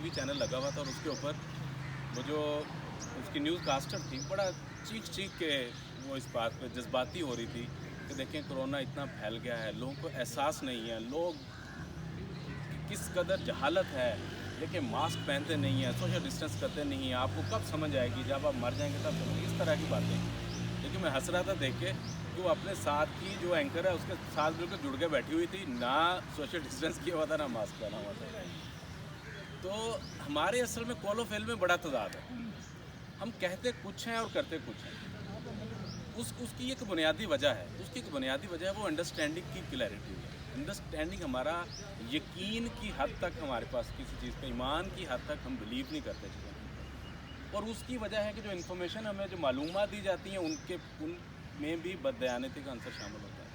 TV channel लगा हुआ था और उसके ऊपर वो जो उसकी न्यूज़ कास्टर थी बड़ा चीख के वो इस बात पे जज्बाती हो रही थी कि देखें कोरोना इतना फैल गया है, लोगों को एहसास नहीं है, लोग किस कदर जहालत है, लेकिन मास्क पहनते नहीं हैं, सोशल डिस्टेंस करते नहीं हैं, आपको कब समझ आएगी, जब आप मर जाएंगे तब समझ, इस तरह की बातें। लेकिन मैं हंस रहा था देख के कि वो अपने साथ की जो एंकर है उसके साथ बिल्कुल जुड़ के बैठी हुई थी, ना सोशल डिस्टेंस किया हुआ था ना मास्क पहना हुआ था। तो हमारे असल में कॉलो फेल में बड़ा तजाद है, हम कहते कुछ हैं और करते कुछ हैं। उसकी एक बुनियादी वजह है, उसकी एक बुनियादी वजह है वो अंडरस्टैंडिंग की क्लैरिटी है। अंडरस्टैंडिंग हमारा यकीन की हद तक हमारे पास किसी चीज़ पे, ईमान की हद तक हम बिलीव नहीं करते चीज़ें। और उसकी वजह है कि जो इन्फॉर्मेशन हमें जो मालूमात दी जाती हैं उनमें भी बददयानती का अंसर शामिल होता है।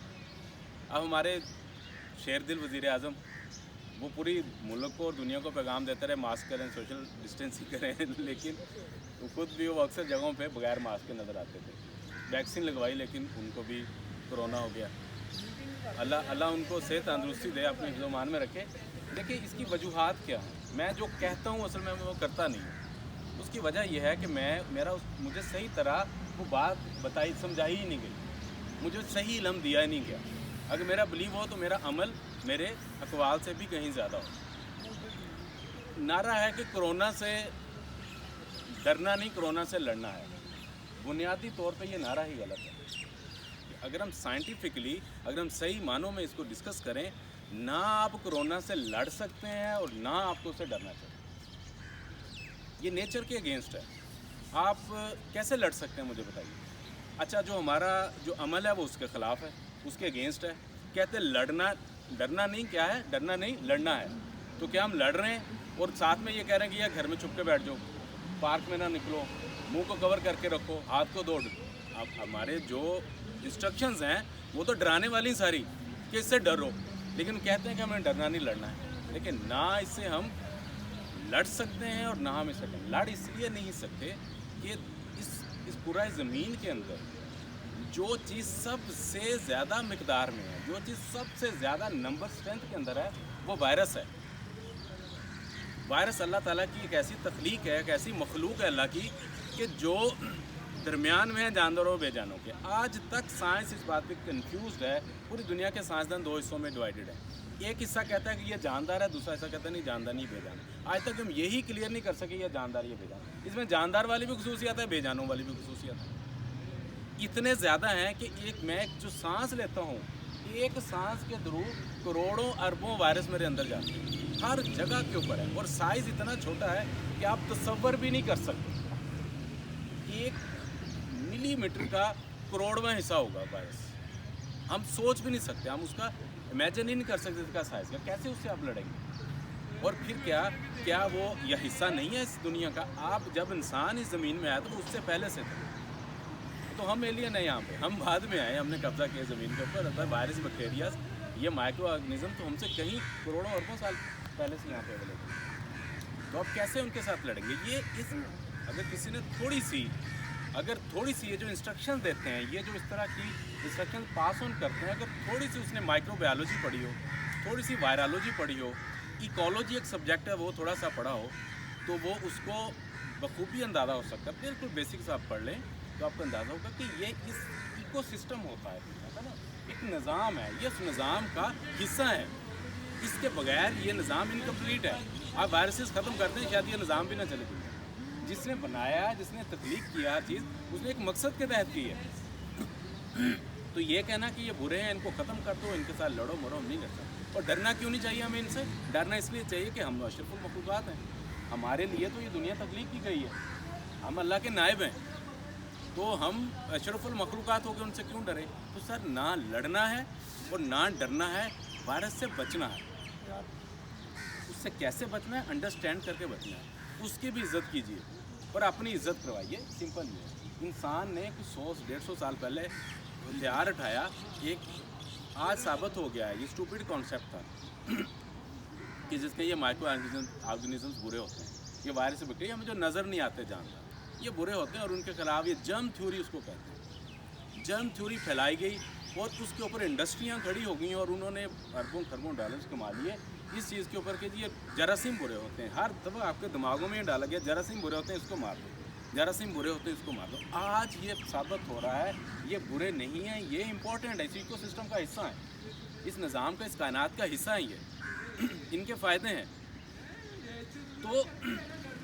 अब हमारे शेर दिल वज़ीर आज़म वो पूरी मुल्क को और दुनिया को पैगाम देते रहे मास्क करें, सोशल डिस्टेंसिंग करें, लेकिन वो खुद भी वो अक्सर जगहों पे बगैर मास्क के नज़र आते थे। वैक्सीन लगवाई लेकिन उनको भी कोरोना हो गया। अल्लाह उनको सेहत तंदुरुस्ती दे, अपने हिफ्ज़-ओ-मान में रखे। देखिए इसकी वजूहात क्या हैं, मैं जो कहता हूँ असल में मैं वो करता नहीं हूँ। उसकी वजह यह है कि मुझे सही तरह वो बात बताई समझाई ही नहीं गई, मुझे सही इल्म दिया ही नहीं गया। अगर मेरा बिलीव हो तो मेरा अमल मेरे अक़वाल से भी कहीं ज़्यादा हो। नारा है कि कोरोना से डरना नहीं, कोरोना से लड़ना है। बुनियादी तौर पे ये नारा ही गलत है। अगर हम साइंटिफिकली, अगर हम सही मानों में इसको डिस्कस करें, ना आप कोरोना से लड़ सकते हैं और ना आपको उससे डरना चाहिए। ये नेचर के अगेंस्ट है। आप कैसे लड़ सकते हैं मुझे बताइए। अच्छा, जो हमारा जो अमल है वो उसके ख़िलाफ़ है, उसके अगेंस्ट है। कहते लड़ना, डरना नहीं, क्या है डरना नहीं लड़ना है। तो क्या हम लड़ रहे हैं और साथ में ये कह रहे हैं कि यार घर में छुप के बैठ जाओ, पार्क में ना निकलो, मुंह को कवर करके रखो, हाथ को दो। अब हमारे जो इंस्ट्रक्शंस हैं वो तो डराने वाली सारी कि इससे डरो, लेकिन कहते हैं कि हमें डरना नहीं लड़ना है। लेकिन ना इससे हम लड़ सकते हैं और ना हम इससे लड़ इसलिए नहीं सकते कि इस पूरा ज़मीन के अंदर जो चीज़ सबसे ज़्यादा मिकदार में है, जो चीज़ सबसे ज़्यादा नंबर स्ट्रेंथ के अंदर है वो वायरस है। वायरस अल्लाह ताला की एक ऐसी तख्लीक है, एक ऐसी मखलूक है अल्लाह की कि जो दरमियान में है जानवरों और बेजानों के। आज तक साइंस इस बात पे कंफ्यूज्ड है, पूरी दुनिया के साइंसदान दो हिस्सों में डिवाइडेड है। एक हिस्सा कहता है कि ये जानदार है, दूसरा हिस्सा कहता है नहीं जानदार नहीं बेजान। आज तक हम यही क्लियर नहीं कर सके ये जानदार ये बेजान। इसमें जानदार वाली भी खसूसियत है, बेजानों वाली भी खसूसियत है। इतने ज़्यादा हैं कि मैं जो सांस लेता हूँ, एक सांस के थ्रू करोड़ों अरबों वायरस मेरे अंदर जाते हैं, हर जगह के ऊपर है। और साइज़ इतना छोटा है कि आप तसव्वुर भी नहीं कर सकते। 1 मिलीमीटर का करोड़वां हिस्सा होगा वायरस, हम सोच भी नहीं सकते, हम उसका इमेजिन ही नहीं कर सकते इसका साइज़ का। कैसे उससे आप लड़ेंगे? और फिर क्या वो यह हिस्सा नहीं है इस दुनिया का? आप जब इंसान इस ज़मीन में आया तो वो उससे पहले से थे। तो हम एलियन है यहाँ पे, हम बाद में आए, हमने कब्जा किया ज़मीन के ऊपर। अगर वायरस, बैक्टीरियाज, ये माइक्रो ऑर्गेनिज्म तो हमसे कहीं करोड़ों अरबों साल पहले से यहाँ पे अवेलेबल। तो अब कैसे उनके साथ लड़ेंगे? अगर किसी ने थोड़ी सी ये जो इंस्ट्रक्शन देते हैं, ये जो इस तरह की इंस्ट्रक्शन पास ऑन करते हैं, अगर थोड़ी सी उसने माइक्रोबायोलॉजी पढ़ी हो, थोड़ी सी वायरोलॉजी पढ़ी हो, इकोलॉजी एक सब्जेक्ट है वो थोड़ा सा पढ़ा हो, तो वो उसको बखूबी अंदाज़ा हो सकता है। बिल्कुल बेसिक से आप पढ़ लें तो आपको अंदाज़ा होगा कि ये इस इकोसिस्टम होता है ना, एक निज़ाम है, ये उस निज़ाम का हिस्सा है। इसके बगैर ये निज़ाम इनकम्प्लीट है। आप वायरसेस ख़त्म करते हैं, शायद ये निज़ाम भी ना चले। जिसने बनाया, जिसने तख्लीक किया चीज़, उसने एक मकसद के तहत की है। तो ये कहना कि ये बुरे हैं, इनको ख़त्म कर दो, इनके साथ लड़ो मरो, हम नहीं कर सकते। और डरना क्यों नहीं चाहिए हमें इनसे? डरना इसलिए चाहिए कि हम अशरफुल मखलूक़ात हैं, हमारे लिए तो ये दुनिया तख्लीक की गई है, हम अल्लाह के नायब हैं, तो हम अशरफुल मखलूक़ात हो गए, उनसे क्यों डरें? तो सर, ना लड़ना है और ना डरना है, वायरस से बचना है। उससे कैसे बचना है? अंडरस्टैंड करके बचना है। उसकी भी इज़्ज़त कीजिए और अपनी इज़्ज़त करवाइए। सिंपल ये। इंसान ने कुछ 100-150 साल पहले हथियार उठाया, एक आज साबित हो गया है, ये स्टूपिड कॉन्सेप्ट था कि जिसके ये माइक्रो ऑर्गेनिजम्स बुरे होते हैं, ये वायरस से बैक्टीरिया हमें जो नज़र नहीं आते जानदार, ये बुरे होते हैं और उनके खिलाफ ये जर्म थ्योरी उसको कहते हैं। जर्म थ्योरी फैलाई गई और उसके ऊपर इंडस्ट्रियाँ खड़ी हो गई और उन्होंने अरबों खरबों डॉलर्स कमा लिए इस चीज़ के ऊपर कि ये जरासीम बुरे होते हैं, हर दफ़ा आपके दिमागों में ये डाला गया जरासीम बुरे होते हैं इसको मार दो, जरासीम बुरे होते हैं इसको मार दो। आज ये साबित हो रहा है ये बुरे नहीं हैं, ये इंपॉर्टेंट है, इस इकोसिस्टम का हिस्सा है, इस निज़ाम का, इस कायनात का हिस्सा है ये इनके फ़ायदे हैं। तो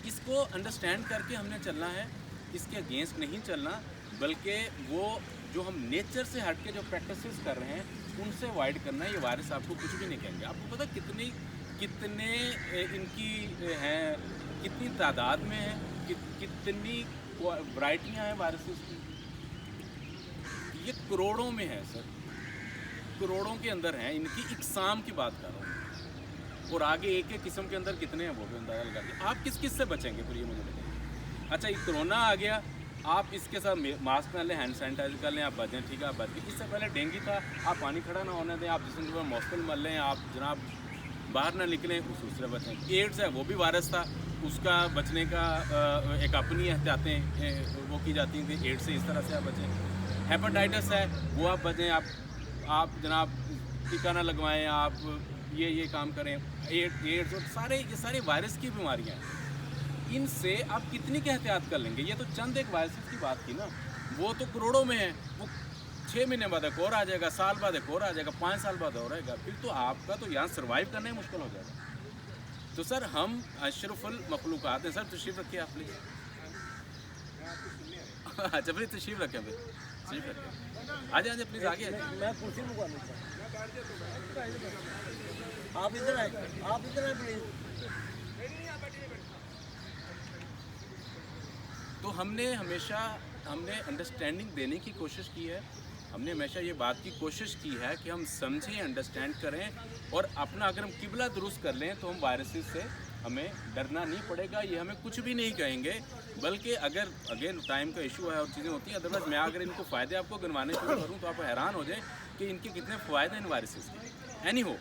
इसको अंडरस्टैंड करके हमने चलना है, इसके अगेंस्ट नहीं चलना, बल्कि वो जो हम नेचर से हट के जो प्रैक्टिसेस कर रहे हैं उनसे अवॉइड करना है। ये वायरस आपको कुछ भी नहीं कहेंगे। आपको पता कितने इनकी हैं, कितनी तादाद में है, कितनी वैरायटियाँ हैं वायरसेस की, ये करोड़ों में है सर, करोड़ों के अंदर हैं। इनकी इकसाम की बात कर रहा हूँ, और आगे एक एक किस्म के अंदर कितने हैं वो भी अंदाज़ा लगा के आप किस किस से बचेंगे फिर ये मुझे बताइए। अच्छा, ये कोरोना आ गया, आप इसके साथ मास्क पहन लें, हैंड सैनिटाइजर कर लें, आप बचें, ठीक है, आप बच गए। इससे पहले डेंगू था, आप पानी खड़ा ना होने दें, आप जिसमें जो मॉस्किल मल लें, आप जनाब बाहर ना निकलें, उससे बचें। एड्स है, वो भी वायरस था, उसका बचने का एक अपनी एहतियातें वो की जाती थी, एड्स से इस तरह से आप बचें। हेपेटाइटिस है, वो आप बचें, आप जनाब टीका ना लगवाएं, आप ये काम करें। एड्स और ये सारे वायरस की बीमारियाँ हैं, इनसे आप कितनी की एहतियात कर लेंगे। ये तो चंद एक वायरस की बात की ना, वो तो करोड़ों में है, वो 6 महीने बाद एक और आ जाएगा, साल बाद एक और आ जाएगा, 5 साल बाद और आएगा, फिर तो आपका तो यहाँ सर्वाइव करना ही मुश्किल हो जाएगा। तो सर हम अशरफुल मखलूक़ात हैं सर, तशरीफ़ रखिए आप प्लीज़। अच्छा प्लीज़ तशरीफ़ रखें, फिर तशरीफ़ रखें, आ जाए प्लीज़, आगे मैं कुर्सी मंगवा लूँगा, आप इधर आए प्लीज़। तो हमने अंडरस्टैंडिंग देने की कोशिश की है, हमने हमेशा ये बात की कोशिश की है कि हम समझें, अंडरस्टैंड करें, और अपना अगर हम किबला दुरुस्त कर लें तो हम वायरसेस से हमें डरना नहीं पड़ेगा, ये हमें कुछ भी नहीं कहेंगे। बल्कि अगर अगेन टाइम का इशू है और चीज़ें होती हैं, अदरवाइज़ मैं अगर इनको फ़ायदे आपको गिनवाने शुरू करूँ तो आप हैरान हो जाएं कि इनके कितने फ़ायदे हैं इन वायरसेस के। एनी हो,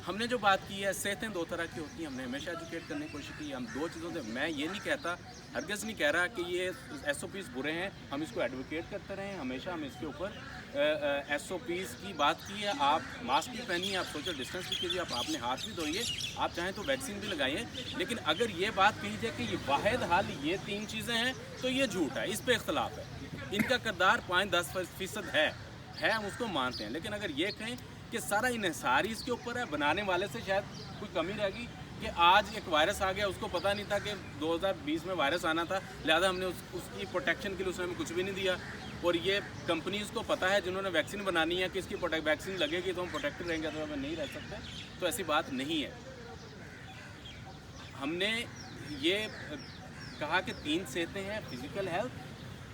हमने जो बात की है, सेहतें दो तरह की होती हैं, हमने हमेशा एजुकेट करने की कोशिश की है। हम दो चीज़ों से, मैं ये नहीं कहता, हरगिज़ नहीं कह रहा कि ये SOPs बुरे हैं, हम इसको एडवोकेट करते रहें, हमेशा हम इसके ऊपर SOPs की बात की है। आप मास्क भी पहनिए, आप सोशल डिस्टेंस भी कीजिए, आप अपने हाथ भी धोइए, आप चाहें तो वैक्सीन भी लगाइए। लेकिन अगर ये बात कही जाए कि ये वाहिद हल ये 3 चीज़ें हैं, तो ये झूठ है, इस पर इख्तलाफ है। इनका किरदार 5-10% है, हम उसको मानते हैं। लेकिन अगर ये कहें कि सारा इन्हिसार ही इसके ऊपर है, बनाने वाले से शायद कोई कमी रहेगी कि आज एक वायरस आ गया, उसको पता नहीं था कि 2020 में वायरस आना था, लिहाजा हमने उसकी प्रोटेक्शन के लिए उसने हमें कुछ भी नहीं दिया। और ये कंपनीज़ को पता है जिन्होंने वैक्सीन बनानी है कि इसकी वैक्सीन लगेगी तो हम प्रोटेक्टेड रहेंगे, तो हमें नहीं रह सकते। तो ऐसी बात नहीं है। हमने ये कहा कि 3 सेहतें हैं, फिज़िकल हेल्थ,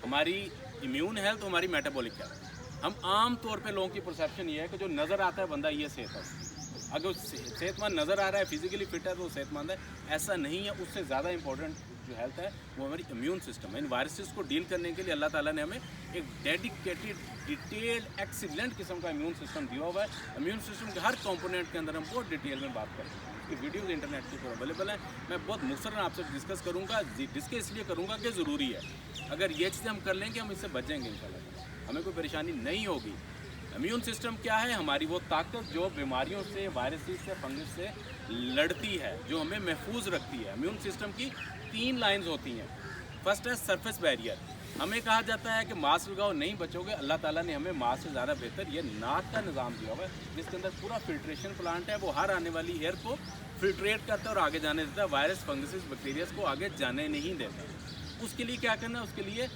हमारी इम्यून हेल्थ, हमारी मेटाबॉलिक हेल्थ। हम आम तौर पे लोगों की परसेप्शन ये है कि जो नज़र आता है बंदा ये सेहत है, अगर सेहतमंद नज़र आ रहा है, फिजिकली फिट है, तो वो सेहतमंद है। ऐसा नहीं है, उससे ज़्यादा इंपॉर्टेंट जो हेल्थ है वो हमारी इम्यून सिस्टम है। इन वायरसेस को डील करने के लिए अल्लाह ताला ने हमें एक डेडिकेटेड, डिटेल्ड, एक्सीलेंट किस्म का इम्यून सिस्टम दिया हुआ है। इम्यून सिस्टम के हर कंपोनेंट के अंदर हम बहुत डिटेल में बात करते हैं, उसकी वीडियोज़ इंटरनेट के ऊपर अवेलेबल है। मैं बहुत मुख्तसरन आपसे डिस्कस करूँगा, डिस्कस इसलिए करूँगा कि ज़रूरी है। अगर ये चीज़ें हम कर लेंगे हम इससे बचेंगे इंशाल्लाह, हमें कोई परेशानी नहीं होगी। इम्यून सिस्टम क्या है? हमारी वो ताकत जो बीमारियों से, वायरसेस से, फंगस से लड़ती है, जो हमें महफूज रखती है। इम्यून सिस्टम की 3 लाइंस होती हैं। फर्स्ट है सरफेस बैरियर। हमें कहा जाता है कि मास्क लगाओ, नहीं बचोगे। अल्लाह ताला ने हमें मास्क से ज़्यादा बेहतर ये नाक का निज़ाम दिया हुआ है, जिसके अंदर पूरा फिल्ट्रेशन प्लांट है, वो हर आने वाली एयर को फिल्ट्रेट करता है और आगे जाने देता है, वायरस, फंगसेस, बैक्टीरियाज को आगे जाने नहीं देता। उसके लिए क्या करना है? उसके लिए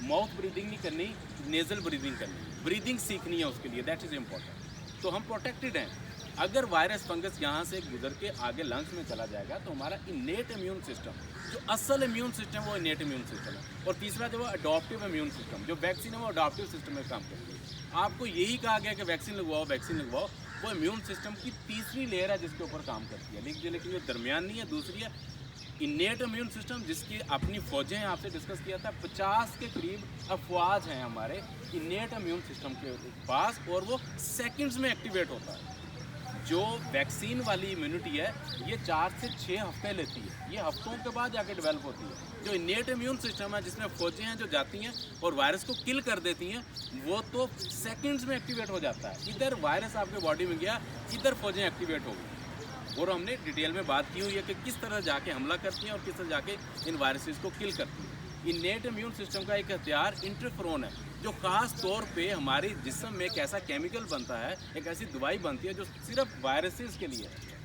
माउथ ब्रीदिंग नहीं करनी, नेज़ल ब्रीदिंग करनी, ब्रीदिंग सीखनी है उसके लिए, दैट इज़ इम्पॉर्टेंट। तो हम प्रोटेक्टेड हैं। अगर वायरस, फंगस यहाँ से गुजर के आगे लंग्स में चला जाएगा तो हमारा इनेट इम्यून सिस्टम, जो असल इम्यून सिस्टम वो इनेट इम्यून सिस्टम है। और तीसरा जो है अडॉप्टिव इम्यून सिस्टम, जो वैक्सीन है वो अडॉप्टिव सिस्टम में काम करती है। आपको यही कहा गया कि वैक्सीन लगवाओ, वैक्सीन लगवाओ, वो इम्यून सिस्टम की तीसरी लेयर है जिसके ऊपर काम करती है। लेकिन जो दरमियानी है, दूसरी है इनेट इम्यून सिस्टम, जिसकी अपनी फ़ौजें हैं, आपसे डिस्कस किया था, 50 के करीब अफवाज हैं हमारे इनेट इम्यून सिस्टम के पास, और वो सेकंड्स में एक्टिवेट होता है। जो वैक्सीन वाली इम्यूनिटी है ये 4 से 6 हफ्ते लेती है, ये हफ्तों के बाद जाके डेवलप होती है। जो इनेट इम्यून सिस्टम है जिसमें फौजें हैं जो जाती हैं और वायरस को किल कर देती हैं, वो तो सेकंड्स में एक्टिवेट हो जाता है। इधर वायरस आपके बॉडी में गया, इधर फौजें एक्टिवेट हो गई। और हमने डिटेल में बात की हुई है कि किस तरह जाके हमला करती हैं और किस तरह जाके इन वायरसेस को किल करती हैं। इनेट इम्यून सिस्टम का एक हथियार इंटरफेरोन है, जो ख़ास तौर पे हमारे जिस्म में एक ऐसा केमिकल बनता है, एक ऐसी दवाई बनती है जो सिर्फ वायरसेस के लिए है।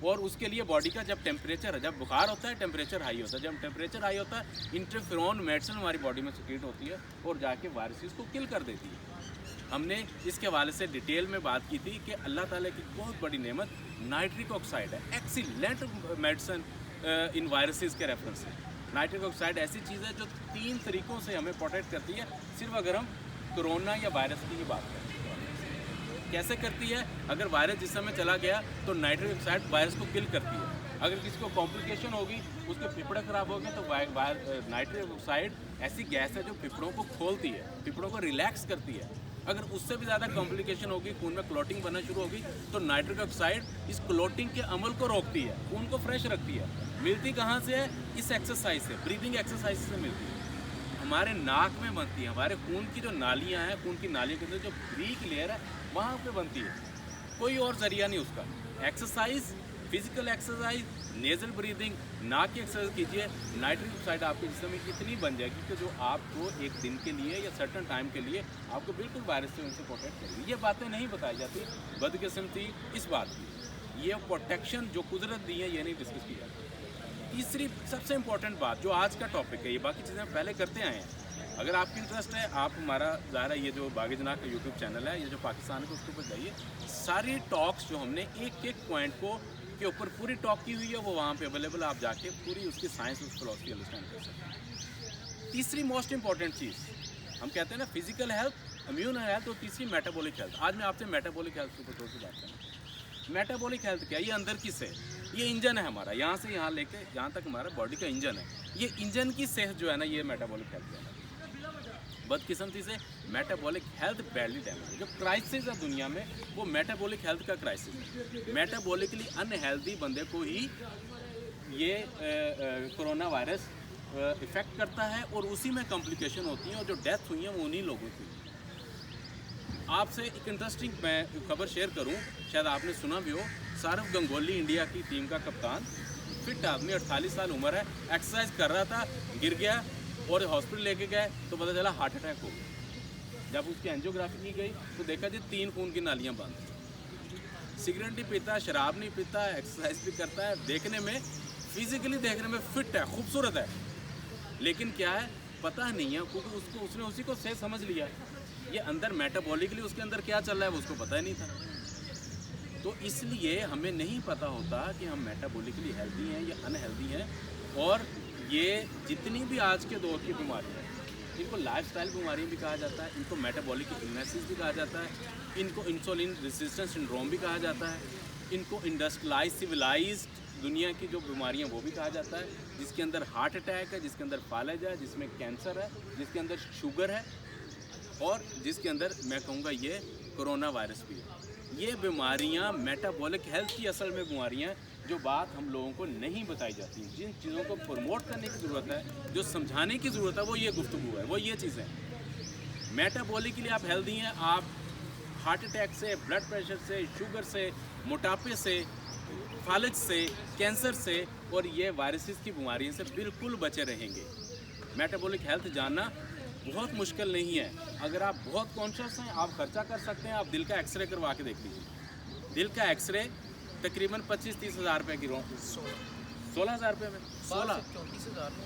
और उसके लिए बॉडी का जब टेम्परेचर, जब बुखार होता है टेम्परेचर हाई होता है, जब टेम्परेचर हाई होता है इंटरफेरोन मेडिसिन हमारी बॉडी में सिक्रीट होती है और जाके वायरसेस को किल कर देती है। हमने इसके हवाले से डिटेल में बात की थी कि अल्लाह ताला की बहुत बड़ी नेमत नाइट्रिक ऑक्साइड है, एक्सीलेंट मेडिसिन इन वायरसेस के रेफरेंस से। नाइट्रिक ऑक्साइड ऐसी चीज़ है जो 3 तरीक़ों से हमें प्रोटेक्ट करती है, सिर्फ अगर हम कोरोना या वायरस की बात करें। कैसे करती है? अगर वायरस जिस्म में चला गया तो नाइट्रिक ऑक्साइड वायरस को किल करती है। अगर किसी को कॉम्प्लिकेशन होगी, उसके फेफड़े ख़राब हो गए, तो नाइट्रिक ऑक्साइड ऐसी गैस है जो फेफड़ों को खोलती है, फेफड़ों को रिलैक्स करती है। अगर उससे भी ज़्यादा कॉम्प्लिकेशन होगी, खून में क्लॉटिंग बनना शुरू होगी, तो नाइट्रिक ऑक्साइड इस क्लॉटिंग के अमल को रोकती है, खून को फ्रेश रखती है। मिलती कहाँ से है? इस एक्सरसाइज से, ब्रीदिंग एक्सरसाइज से मिलती है। हमारे नाक में बनती है, हमारे खून की जो नालियाँ हैं, खून की नालियों के अंदर जो ब्रीक लेयर है वहाँ पे बनती है, कोई और ज़रिया नहीं उसका। Exercise, physical exercise, nasal breathing, नाक की एक्सरसाइज कीजिए, नाइट्रिक ऑक्साइड आपके जिस्म में इतनी बन जाएगी कि जो आपको एक दिन के लिए या सर्टन टाइम के लिए आपको बिल्कुल वायरस से उनसे प्रोटेक्ट करेगी। ये बातें नहीं बताई जाती, बदकिस्मती इस बात की। ये प्रोटेक्शन जो कुदरत दी है ये नहीं डिस्कस की जाती। तीसरी सबसे इम्पोर्टेंट बात जो आज का टॉपिक है, ये बाकी चीज़ें हम पहले करते आए हैं। अगर आपकी इंटरेस्ट है, आप हमारा ज़ाहिर ये जो बागी जनाब का यूट्यूब चैनल है, ये जो पाकिस्तान है उसके ऊपर जाइए, सारी टॉक्स जो हमने एक एक पॉइंट को के ऊपर पूरी टॉक की हुई है वो वहाँ पे अवेलेबल, आप जाके पूरी उसकी साइंस, उसकी फिलॉसफी अंडरस्टैंड कर सकते हैं। तीसरी मोस्ट इंपॉर्टेंट चीज़ हम कहते हैं ना, फिजिकल हेल्थ, इम्यून हेल्थ और तीसरी मेटाबॉलिक हेल्थ। आज मैं आपसे मेटाबॉलिक हेल्थ के ऊपर थोड़ी सी बात करूँ। मेटाबॉलिक हेल्थ क्या है? ये अंदर की सेहत, ये इंजन है हमारा, यहाँ से यहाँ लेके यहाँ तक हमारा बॉडी का इंजन है। ये इंजन की सेहत जो है ना, ये मेटाबॉलिक हेल्थ है। बदकिस्मती से मेटाबॉलिक हेल्थ बैडली डैमेज है। जो क्राइसिस है दुनिया में वो मेटाबॉलिक हेल्थ का क्राइसिस है। मेटाबॉलिकली अनहेल्दी बंदे को ही ये कोरोना वायरस इफ़ेक्ट करता है और उसी में कॉम्प्लिकेशन होती हैं, और जो डेथ हुई हैं वो उन्हीं लोगों की। आपसे एक इंटरेस्टिंग मैं खबर शेयर करूं, शायद आपने सुना भी हो। सौरव गंगोली इंडिया की टीम का कप्तान, फिट आदमी, 48 साल उम्र है, एक्सरसाइज कर रहा था, गिर गया और हॉस्पिटल लेके गए तो पता चला हार्ट अटैक हो गया। जब उसकी एंजियोग्राफी की गई तो देखा जी 3 खून की नालियाँ बंद। सिगरेट नहीं पीता, शराब नहीं पीता, एक्सरसाइज भी करता है, देखने में फिजिकली देखने में फिट है, खूबसूरत है, लेकिन क्या है पता नहीं है, क्योंकि उसने उसी को सही समझ लिया। ये अंदर मेटाबॉलिकली उसके अंदर क्या चल रहा है वो उसको पता ही नहीं था। तो इसलिए हमें नहीं पता होता कि हम मेटाबॉलिकली हेल्दी हैं या अनहेल्दी हैं। और ये जितनी भी आज के दौर की बीमारियाँ हैं, इनको लाइफस्टाइल बीमारियाँ भी कहा जाता है, इनको मेटाबॉलिक इलनेसेस भी कहा जाता है, इनको इंसुलिन रेजिस्टेंस सिंड्रोम भी कहा जाता है, इनको इंडस्ट्रियलाइज सिविलाइज्ड दुनिया की जो बीमारियाँ वो भी कहा जाता है, जिसके अंदर हार्ट अटैक है, जिसके अंदर फालज है, जिसमें कैंसर है, जिसके अंदर शुगर है, और जिसके अंदर मैं कहूँगा ये कोरोना वायरस भी है। ये बीमारियाँ मेटाबॉलिक हेल्थ की असल में बीमारियाँ हैं, जो बात हम लोगों को नहीं बताई जाती। जिन चीज़ों को प्रमोट करने की ज़रूरत है, जो समझाने की ज़रूरत है, वो ये गुफ्तगू है, वो ये चीज़ें हैं। मेटाबॉलिकली आप हेल्दी हैं, आप हार्ट अटैक से, ब्लड प्रेशर से, शुगर से, मोटापे से, फालज से, कैंसर से और ये वायरसेस की बीमारियों से बिल्कुल बचे रहेंगे। मेटाबॉलिक हेल्थ जानना बहुत मुश्किल नहीं है। अगर आप बहुत कॉन्शियस हैं, आप खर्चा कर सकते हैं। आप दिल का एक्सरे करवा के देख लीजिए। दिल का एक्सरे तकरीबन 25-30 हज़ार रुपये की 16 हज़ार रुपये में 34,000 में।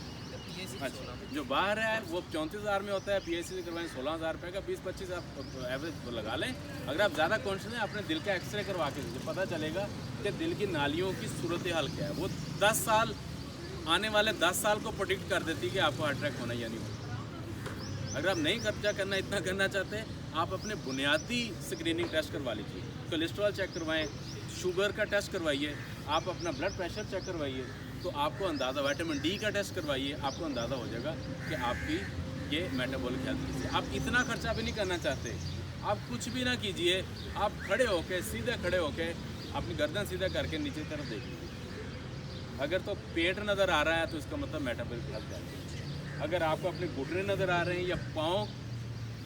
अच्छा, जो बाहर है वो 34,000 में होता है, PSC से करवाएं 16,000 रुपये का, 20-25 आप एवरेज लगा लें। अगर आप ज़्यादा कॉन्शियस हैं, अपने दिल का एक्सरे करवा के दीजिए, पता चलेगा कि दिल की नालियों की सूरत हाल क्या है। वो 10 साल, आने वाले 10 साल को प्रोडिक्ट कर देती है कि आपको हार्ट अटैक होना या नहीं होना। अगर आप नहीं खर्चा करना, इतना करना चाहते हैं, आप अपने बुनियादी स्क्रीनिंग टेस्ट करवा लीजिए। कोलेस्ट्रॉल चेक करवाएं, शुगर का टेस्ट करवाइए, आप अपना ब्लड प्रेशर चेक करवाइए, तो आपको अंदाज़ा, विटामिन डी का टेस्ट करवाइए, आपको अंदाज़ा हो जाएगा कि आपकी ये मेटाबॉलिक हेल्थ से। आप इतना खर्चा भी नहीं करना चाहते, आप कुछ भी ना कीजिए, आप खड़े होके सीधे खड़े होके अपनी गर्दन सीधा करके नीचे की तरफ देखिए। अगर तो पेट नज़र आ रहा है तो इसका मतलब मेटाबॉलिक हेल्थ है। अगर आपको अपने घुटने नज़र आ रहे हैं या पाँव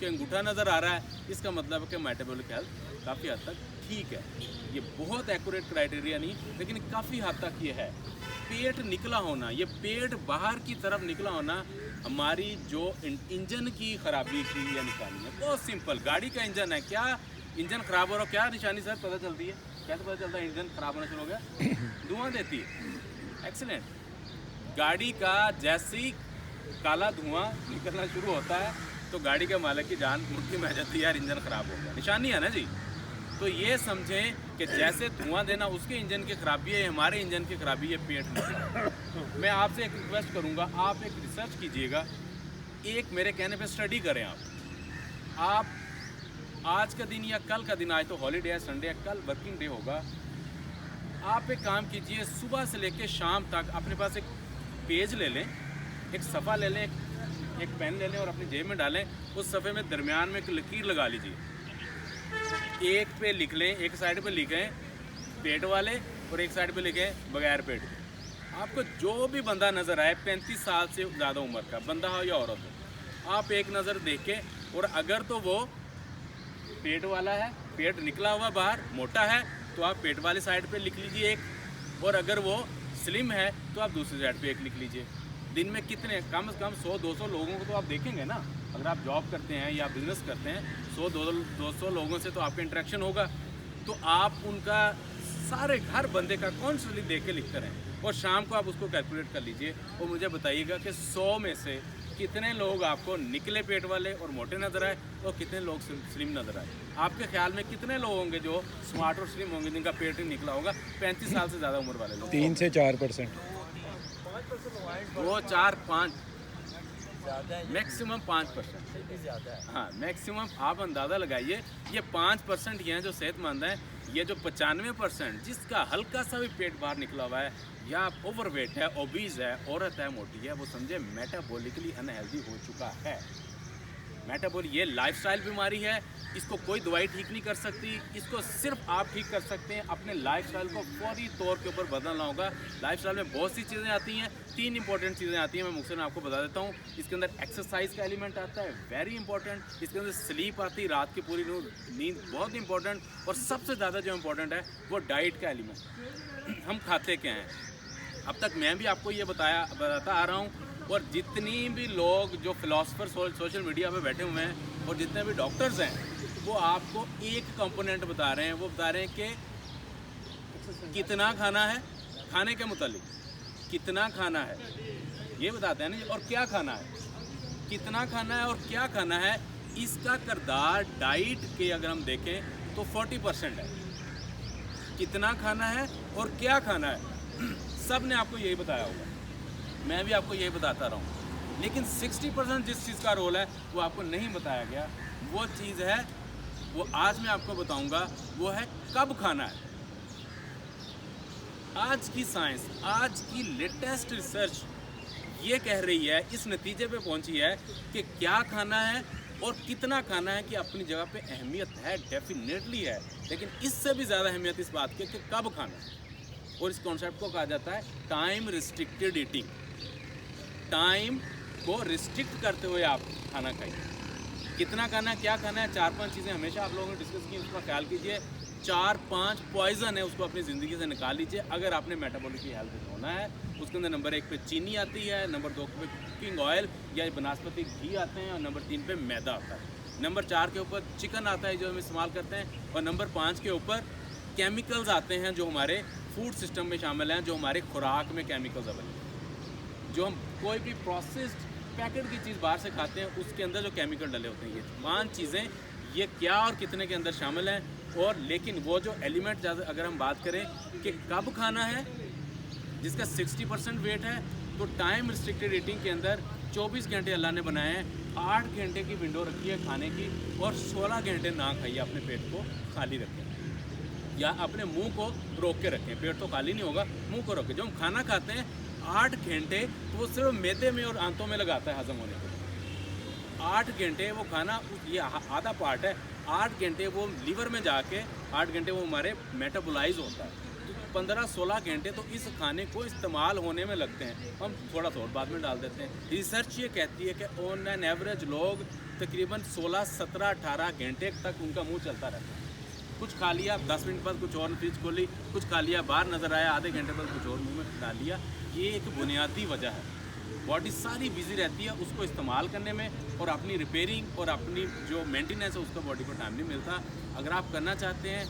के अंगूठा नज़र आ रहा है, इसका मतलब है कि मेटाबॉलिक हेल्थ काफ़ी हद तक ठीक है। ये बहुत एक्यूरेट क्राइटेरिया नहीं, लेकिन काफ़ी हद तक ये है। पेट निकला होना, ये पेट बाहर की तरफ निकला होना हमारी जो इंजन की खराबी की या निशानी है। बहुत सिंपल, गाड़ी का इंजन है, क्या इंजन ख़राब हो रहा, क्या निशानी सर पता चलती है? कैसे पता चलता है इंजन ख़राब होना शुरू हो गया? धुआं देती है। एक्सीलेंट। गाड़ी का जैसे ही काला धुआं निकलना शुरू होता है तो गाड़ी के मालिक की जान मुट्ठी में आ जाती है, यार इंजन ख़राब हो गया। निशानी है ना जी। तो ये समझें कि जैसे धुआं देना उसके इंजन की खराबी है, हमारे इंजन की खराबी है पेट में। मैं आपसे एक रिक्वेस्ट करूंगा, आप एक रिसर्च कीजिएगा, एक मेरे कहने पे स्टडी करें। आप आज का दिन या कल का दिन, आज तो हॉलीडे है, संडे है, कल वर्किंग डे होगा। आप एक काम कीजिए, सुबह से लेकर शाम तक अपने पास एक पेज ले लें, एक सफ़ा ले लें, एक पेन ले लें और अपनी जेब में डालें। उस सफ़े में दरमियान में एक लकीर लगा लीजिए। एक पे लिख लें, एक साइड पे लिखें पेट वाले और एक साइड पे लिखें बगैर पेट के। आपको जो भी बंदा नज़र आए, 35 साल से ज़्यादा उम्र का बंदा हो या औरत हो, आप एक नज़र देख के, और अगर तो वो पेट वाला है, पेट निकला हुआ बाहर मोटा है, तो आप पेट वाली साइड पे लिख लीजिए एक, और अगर वो स्लिम है तो आप दूसरी साइड पे एक लिख लीजिए। दिन में कितने, कम से कम 100-200 लोगों को तो आप देखेंगे ना। अगर आप जॉब करते हैं या बिज़नेस करते हैं, 100-200 लोगों से तो आपका इंटरेक्शन होगा। तो आप उनका सारे हर बंदे का कॉन्स्टेंटली देख के लिखते रहें, और शाम को आप उसको कैलकुलेट कर लीजिए और मुझे बताइएगा कि 100 में से कितने लोग आपको निकले पेट वाले और मोटे नज़र आए और कितने लोग स्लिम नज़र आए। आपके ख्याल में कितने लोग होंगे जो स्मार्ट और स्लिम होंगे, जिनका पेट ही निकला होगा? 35 साल से ज़्यादा उम्र वाले लोग। 3 से 4%। 2, 4, 5, मैक्सिमम 5%। ज़्यादा है। हाँ, मैक्सिमम आप अंदाज़ा लगाइए, ये 5% ही हैं जो सेहतमंद हैं। ये जो 95% जिसका हल्का सा भी पेट बाहर निकला हुआ है, या ओवरवेट है, ओबीज है, औरत है, मोटी है, वो समझे मेटाबॉलिकली अनहेल्दी हो चुका है। मेटाबॉलिक ये लाइफस्टाइल बीमारी है, इसको कोई दवाई ठीक नहीं कर सकती, इसको सिर्फ आप ठीक कर सकते हैं। अपने लाइफस्टाइल को फौरी तौर के ऊपर बदलना होगा। लाइफस्टाइल में बहुत सी चीज़ें आती हैं, 3 इंपॉर्टेंट चीज़ें आती हैं, मैं मुख्तसर आपको बता देता हूँ। इसके अंदर एक्सरसाइज का एलिमेंट आता है, वेरी इंपॉर्टेंट। इसके अंदर स्लीप आती है, रात की पूरी नींद, बहुत इंपॉर्टेंट। और सबसे ज़्यादा जो इंपॉर्टेंट है वो डाइट का एलिमेंट। हम खाते क्या हैं? अब तक मैं भी आपको ये बताता आ रहा हूँ, और जितनी भी लोग जो फिलोसफर सोशल मीडिया पे बैठे हुए हैं और जितने भी डॉक्टर्स हैं, वो आपको एक कंपोनेंट बता रहे हैं। वो बता रहे हैं कि कितना खाना है, खाने के मुतालिक कितना खाना है ये बताते हैं ना, और क्या खाना है, कितना खाना है और क्या खाना है, इसका किरदार डाइट के अगर हम देखें तो 40% है। कितना खाना है और क्या खाना है, सब ने आपको यही बताया होगा, मैं भी आपको यही बताता रहा हूँ। लेकिन 60% जिस चीज़ का रोल है वो आपको नहीं बताया गया, वो चीज़ है, वो आज मैं आपको बताऊँगा, वो है कब खाना है। आज की साइंस, आज की लेटेस्ट रिसर्च ये कह रही है, इस नतीजे पे पहुंची है कि क्या खाना है और कितना खाना है कि अपनी जगह पे अहमियत है, डेफिनेटली है, लेकिन इससे भी ज़्यादा अहमियत इस बात की कि कब खाना है। और इस कॉन्सेप्ट को कहा जाता है टाइम रिस्ट्रिक्टेड ईटिंग। टाइम को रिस्ट्रिक्ट करते हुए आप खाना खाइए। कितना खाना है, क्या खाना है, 4-5 चीज़ें हमेशा आप लोगों ने डिस्कस की, उसका ख्याल कीजिए। 4-5 पॉइजन है, उसको अपनी ज़िंदगी से निकाल लीजिए अगर आपने मेटाबॉलिक की हेल्थ होना है। उसके अंदर नंबर 1 पे चीनी आती है, नंबर 2 पे कुकिंग ऑयल या वनस्पति घी आते हैं, और नंबर 3 पे मैदा आता है। नंबर 4 के ऊपर चिकन आता है जो हम इस्तेमाल करते हैं, और नंबर 5 के ऊपर केमिकल्स आते हैं जो हमारे फूड सिस्टम में शामिल हैं, जो हमारे खुराक में केमिकल्स अवेलेबल हैं। जो हम कोई भी प्रोसेस्ड पैकेट की चीज़ बाहर से खाते हैं उसके अंदर जो केमिकल डले होते हैं, ये 5 चीज़ें, ये क्या और कितने के अंदर शामिल हैं। और लेकिन वो जो एलिमेंट अगर हम बात करें कि कब खाना है, जिसका 60% वेट है, तो टाइम रिस्ट्रिक्टेड ईटिंग के अंदर 24 घंटे अल्लाह ने बनाए हैं। 8 घंटे की विंडो रखी है खाने की, और 16 घंटे ना खाइए, अपने पेट को खाली रखें या अपने मुंह को रोक के रखें। पेट तो खाली नहीं होगा, मुंह को रोकें। जब हम खाना खाते हैं 8 घंटे, तो वो सिर्फ मैदे में और आंतों में लगाता है हजम होने के लिए। 8 घंटे वो खाना, ये आधा पार्ट है, 8 घंटे वो लीवर में जाके 8 घंटे वो हमारे मेटाबोलाइज होता है। तो 15-16 घंटे तो इस खाने को इस्तेमाल होने में लगते हैं। हम थोड़ा सा और बाद में डाल देते हैं। रिसर्च ये कहती है कि ऑन एन एवरेज लोग तकरीबन 16, 17, 18 घंटे तक उनका मुंह चलता रहता है। कुछ खा लिया, 10 मिनट बाद कुछ और फ्रिज खोली, कुछ खा लिया, बाहर नज़र आया, आधे घंटे बाद कुछ और मुंह में डाल लिया। ये एक बुनियादी वजह है। बॉडी सारी बिजी रहती है उसको इस्तेमाल करने में, और अपनी रिपेयरिंग और अपनी जो मेंटेनेंस है उसका बॉडी को टाइम नहीं मिलता। अगर आप करना चाहते हैं,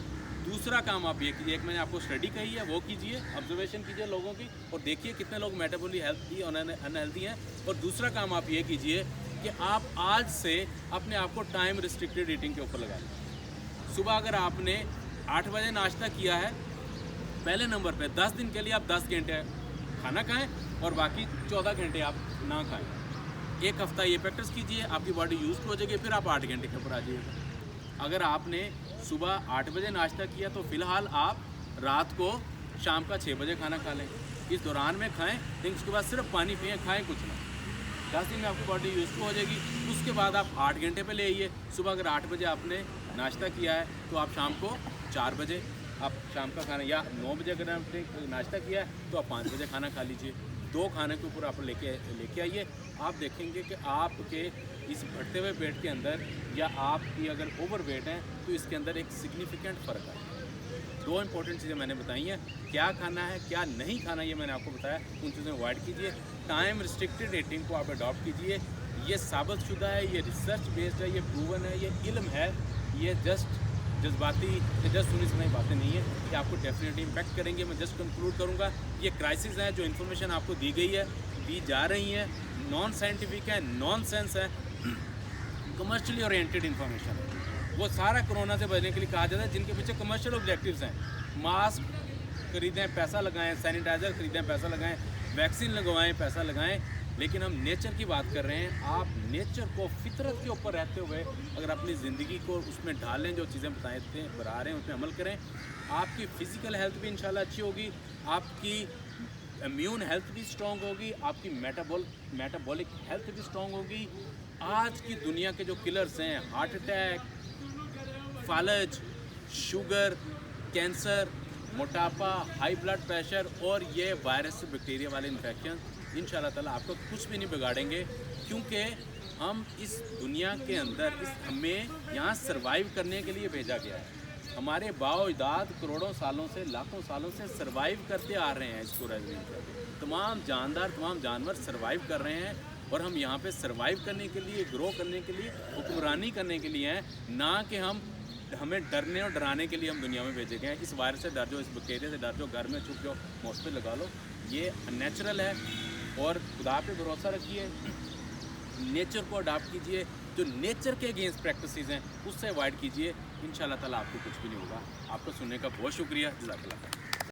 दूसरा काम आप ये कीजिए, एक मैंने आपको स्टडी कही है वो कीजिए, ऑब्जर्वेशन कीजिए लोगों की और देखिए कितने लोग मेटाबॉली हेल्थी और अनहेल्थी हैं। और दूसरा काम आप ये कीजिए कि आप आज से अपने आप को टाइम रिस्ट्रिक्टेड ईटिंग के ऊपर लगा लें। सुबह अगर आपने 8 बजे नाश्ता किया है, पहले नंबर पे 10 दिन के लिए आप 10 घंटे खाना खाएं और बाकी 14 घंटे आप ना खाएं। एक हफ़्ता ये प्रैक्टिस कीजिए, आपकी बॉडी यूज़ हो जाएगी, फिर आप 8 घंटे के ऊपर आ जाइएगा। अगर आपने सुबह 8 बजे नाश्ता किया तो फ़िलहाल आप रात को शाम का 6 बजे खाना खा लें। इस दौरान में खाएं, लेकिन उसके बाद सिर्फ पानी पिएँ, खाएं कुछ ना। 10 दिन में आपकी बॉडी यूज़ हो जाएगी। उसके बाद आप 8 घंटे पे ले आइए। सुबह अगर 8 बजे आपने नाश्ता किया है तो आप शाम को 4 बजे आप शाम का खाना, या 9 बजे अगर आपने नाश्ता किया है तो आप 5 बजे खाना खा लीजिए। 2 खाने के ऊपर आप लेके आइए। आप देखेंगे कि आपके इस बढ़ते हुए पेट के अंदर, या आपकी अगर ओवर वेट है तो इसके अंदर एक सिग्निफिकेंट फ़र्क है। 2 इंपॉर्टेंट चीज़ें मैंने बताई हैं, क्या खाना है क्या नहीं खाना ये मैंने आपको बताया, उन चीज़ें अवॉइड कीजिए। टाइम रिस्ट्रिक्टेड ईटिंग को आप अडॉप्ट कीजिए। ये साबितशुदा है, ये रिसर्च बेस्ड है, ये प्रूवन है, ये इल्म है। ये जस्ट जज्बाती या जस्ट सुनी सुनाई बातें नहीं है, ये आपको डेफिनेटली इम्पैक्ट करेंगे। मैं जस्ट कंक्लूड करूँगा, ये क्राइसिस है, जो इन्फॉर्मेशन आपको दी गई है, दी जा रही है, नॉन साइंटिफिक है, नॉन सेंस है, कमर्शियली ओरिएंटेड इन्फॉर्मेशन है। वो सारा कोरोना से बचने के लिए कहा जाता है, जिनके पीछे कमर्शियल ऑब्जेक्टिव्स हैं। मास्क खरीदें, पैसा लगाएं, सैनिटाइज़र खरीदें, पैसा लगाएं, वैक्सीन लगवाएं, पैसा लगाएं, लेकिन हम नेचर की बात कर रहे हैं। आप नेचर को, फितरत के ऊपर रहते हुए अगर अपनी ज़िंदगी को उसमें ढालें, जो चीज़ें बता रहे हैं उसमें अमल करें, आपकी फ़िज़िकल हेल्थ भी इंशाल्लाह अच्छी होगी, आपकी इम्यून हेल्थ भी स्ट्रॉन्ग होगी, आपकी मेटाबॉलिक हेल्थ भी स्ट्रॉन्ग होगी। आज की दुनिया के जो किलर्स हैं, हार्ट अटैक, फालज, शुगर, कैंसर, मोटापा, हाई ब्लड प्रेशर और ये वायरस से बैक्टीरिया वाले इन्फेक्शन, इंशाल्लाह ताला आपको कुछ भी नहीं बिगाड़ेंगे, क्योंकि हम इस दुनिया के अंदर हमें यहाँ सरवाइव करने के लिए भेजा गया है। हमारे बाओ-इजाद करोड़ों सालों से, लाखों सालों से सरवाइव करते आ रहे हैं। इस पूरा तमाम जानदार, तमाम जानवर सरवाइव कर रहे हैं, और हम यहाँ पे सरवाइव करने के लिए, ग्रो करने के लिए, हुक्मरानी करने के लिए हैं, ना कि हमें डरने और डराने के लिए हम दुनिया में भेजे गए हैं। इस वायरस से डर जाओ, इस बैक्टीरिया से डर जाओ, घर में छुप जाओ, मौसम लगा लो, ये नेचुरल है। और खुदा पे भरोसा रखिए, नेचर को अडॉप्ट कीजिए, जो नेचर के अगेंस्ट प्रैक्टिसेस हैं उससे अवॉइड कीजिए। इंशाल्लाह ताला आपको कुछ भी नहीं होगा। आपको सुनने का बहुत शुक्रिया। जज़ाकल्लाह।